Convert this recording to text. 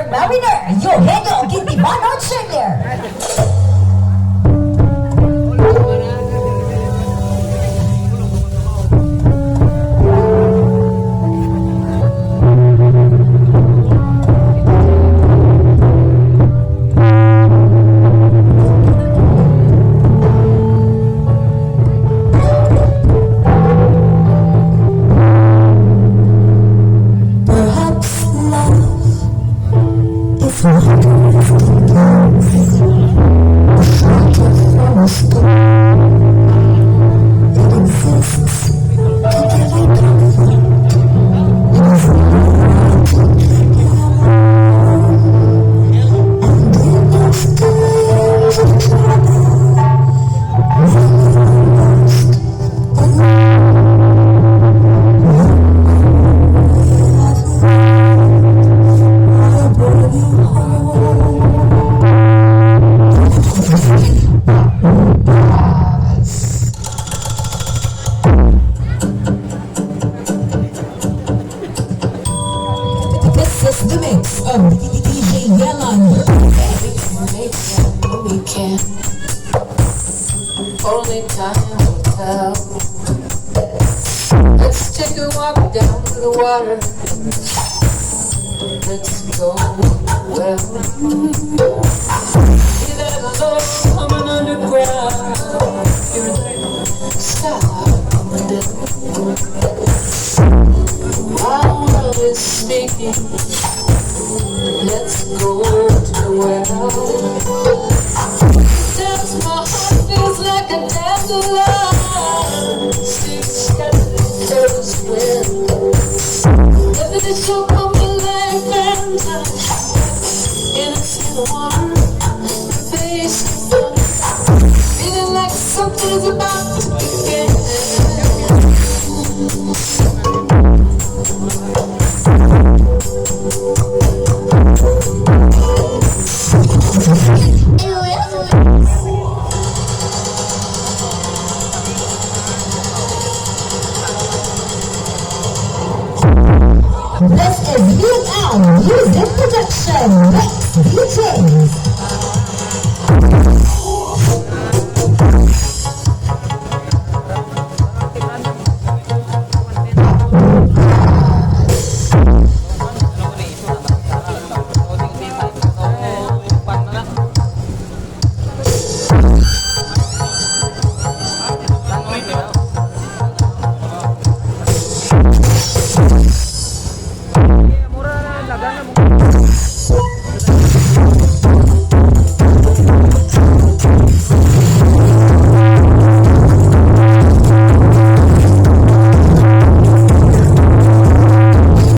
Mariner, your handle, give me one on there. This is the mix of DJ Yellow. We can. Only time will tell. Let's take a walk down to the water. Let's go well. See that love coming underground. You're the star with it. Our love is speaking. Let's go to the well. Dance, my heart feels like a dance of love. Six toes wind. Definition of the life and touch. Innocent one, face of fun. Feeling like something's about to begin. This is miagao music production. Mix DJs.